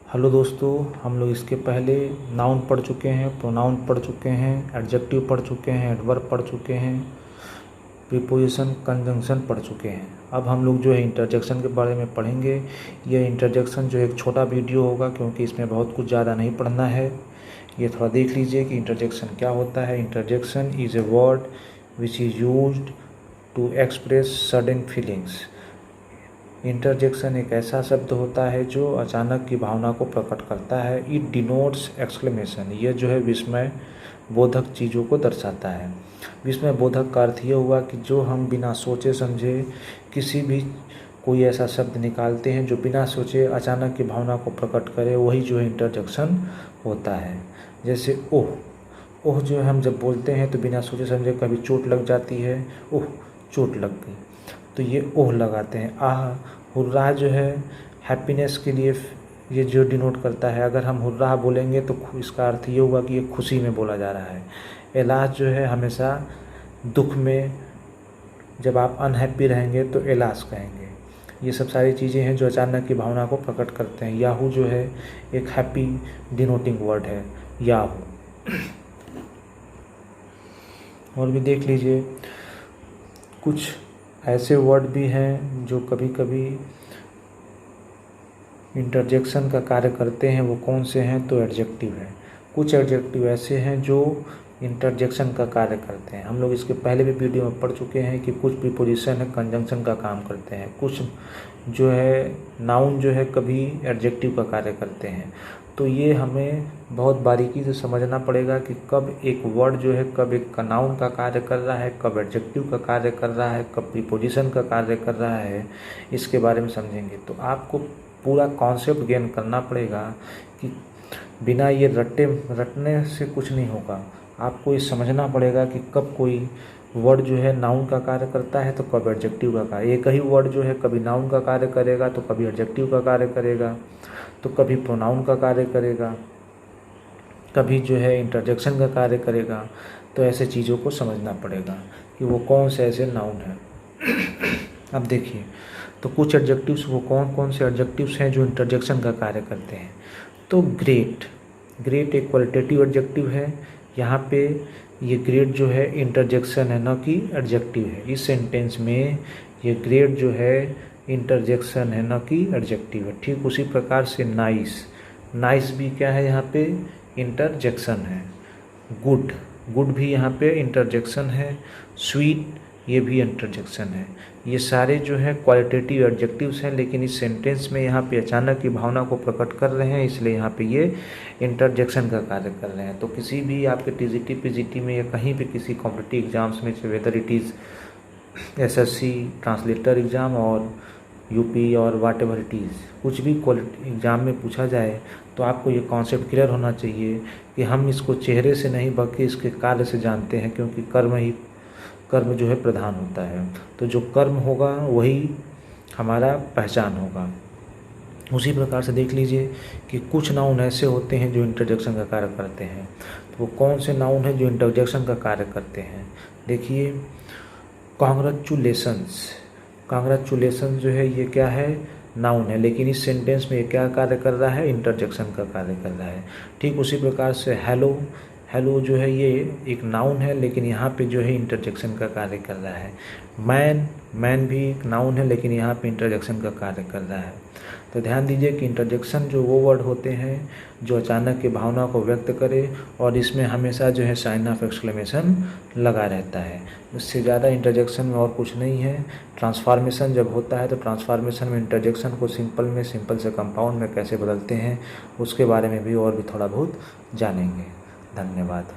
Hello दोस्तों, हम लोग इसके पहले नाउन पढ़ चुके हैं, प्रोनाउन पढ़ चुके हैं, एडजेक्टिव पढ़ चुके हैं, एडवर्ब पढ़ चुके हैं, प्रीपोजिशन कंजंक्शन पढ़ चुके हैं। अब हम लोग जो है इंटरजेक्शन के बारे में पढ़ेंगे। यह इंटरजेक्शन जो एक छोटा वीडियो होगा क्योंकि इसमें बहुत कुछ ज़्यादा नहीं पढ़ना है। ये थोड़ा देख लीजिए कि इंटरजेक्शन क्या होता है। Interjection is a word which is used to express sudden feelings. Interjection एक ऐसा शब्द होता है जो अचानक की भावना को प्रकट करता है। It denotes exclamation. यह जो है विस्मय बोधक चीज़ों को दर्शाता है। विस्मय बोधक का अर्थ यह हुआ कि जो हम बिना सोचे समझे किसी भी कोई ऐसा शब्द निकालते हैं जो बिना सोचे अचानक की भावना को प्रकट करे, वही जो है इंटरजेक्शन होता है। जैसे ओह, ओह जो है हम जब बोलते हैं तो बिना सोचे समझे कभी चोट लग जाती है, ओह चोट लग गई, तो ये ओह लगाते हैं। आह, हुर्राह जो है हैप्पीनेस के लिए ये जो डिनोट करता है। अगर हम हुर्राह बोलेंगे तो इसका अर्थ ये हुआ कि ये खुशी में बोला जा रहा है। एलास जो है हमेशा दुख में, जब आप अनहैप्पी रहेंगे तो एलास कहेंगे। ये सब सारी चीज़ें हैं जो अचानक की भावना को प्रकट करते हैं। याहू जो है एक हैप्पी डिनोटिंग वर्ड है, याहू। और भी देख लीजिए, कुछ ऐसे वर्ड भी हैं जो कभी कभी इंटरजेक्शन का कार्य करते हैं। वो कौन से हैं? तो एडजेक्टिव है। कुछ एडजेक्टिव ऐसे हैं जो इंटरजेक्शन का कार्य करते हैं। हम लोग इसके पहले भी वीडियो में पढ़ चुके हैं कि कुछ प्रीपोजिशन है कंजंक्शन का काम करते हैं। कुछ जो है नाउन जो है कभी एडजेक्टिव का कार्य करते हैं। तो ये हमें बहुत बारीकी से समझना पड़ेगा कि कब एक वर्ड जो है कब एक नाउन का कार्य कर रहा है, कब एडजेक्टिव का कार्य कर रहा है, कब प्रीपोजिशन का कार्य कर रहा है। इसके बारे में समझेंगे तो आपको पूरा कॉन्सेप्ट गेन करना पड़ेगा कि बिना ये रटने से कुछ नहीं होगा। आपको ये समझना पड़ेगा कि कब कोई वर्ड जो है नाउन का कार्य करता है तो कब एडजेक्टिव का कार्य। एक ही वर्ड जो है कभी नाउन का कार्य करेगा तो कभी एडजेक्टिव का कार्य करेगा, तो कभी प्रोनाउन का कार्य करेगा, कभी जो है इंटरजेक्शन का कार्य करेगा। तो ऐसे चीज़ों को समझना पड़ेगा कि वो कौन से ऐसे नाउन हैं। अब देखिए, तो कुछ एडजेक्टिव्स, वो कौन कौन से एडजेक्टिव्स हैं जो इंटरजेक्शन का कार्य करते हैं। तो ग्रेट, ग्रेट एक क्वालिटेटिव एडजेक्टिव है। यहाँ पे ये ग्रेट जो है इंटरजेक्शन है, न कि एडजेक्टिव है। इस सेंटेंस में ये ग्रेट जो है इंटरजेक्शन है, न कि एडजेक्टिव है। ठीक उसी प्रकार से नाइस, नाइस भी क्या है? यहाँ पे इंटरजेक्शन है। गुड, गुड भी यहाँ पे इंटरजेक्शन है। स्वीट, ये भी इंटरजेक्शन है। ये सारे जो है क्वालिटेटिव एडजेक्टिव्स हैं, लेकिन इस सेंटेंस में यहाँ पे अचानक की भावना को प्रकट कर रहे हैं, इसलिए यहाँ पे ये इंटरजेक्शन का कार्य कर रहे हैं। तो किसी भी आपके टीजीटी पीजीटी में या कहीं भी किसी कॉम्पिटिटिव एग्जाम्स में, whether it is SSC translator exam और यूपी और वाट एवर इट इज़, कुछ भी क्वालिटी एग्ज़ाम में पूछा जाए तो आपको ये कॉन्सेप्ट क्लियर होना चाहिए कि हम इसको चेहरे से नहीं बल्कि इसके कार्य से जानते हैं, क्योंकि कर्म जो है प्रधान होता है। तो जो कर्म होगा वही हमारा पहचान होगा। उसी प्रकार से देख लीजिए कि कुछ नाउन ऐसे होते हैं जो इंटरजेक्शन का कार्य करते हैं। तो वो कौन से नाउन हैं जो इंटरजेक्शन का कार्य करते हैं? देखिए, कॉन्ग्रेचुलेशंस, कॉन्ग्रेचुलेशंस जो है ये क्या है? नाउन है, लेकिन इस सेंटेंस में ये क्या कार्य कर रहा है? इंटरजेक्शन का कार्य कर रहा है। ठीक उसी प्रकार से हेलो, हेलो जो है ये एक नाउन है, लेकिन यहाँ पे जो है इंटरजेक्शन का कार्य कर रहा है। मैन, मैन भी एक नाउन है, लेकिन यहाँ पे इंटरजेक्शन का कार्य कर रहा है। तो ध्यान दीजिए कि इंटरजेक्शन जो वो वर्ड होते हैं जो अचानक की भावना को व्यक्त करे, और इसमें हमेशा जो है साइन ऑफ एक्सक्लेमेशन लगा रहता है। इससे ज़्यादा इंटरजेक्शन में और कुछ नहीं है। ट्रांसफॉर्मेशन जब होता है तो ट्रांसफॉर्मेशन में इंटरजेक्शन को सिंपल से कंपाउंड में कैसे बदलते हैं उसके बारे में भी और भी थोड़ा बहुत जानेंगे। धन्यवाद।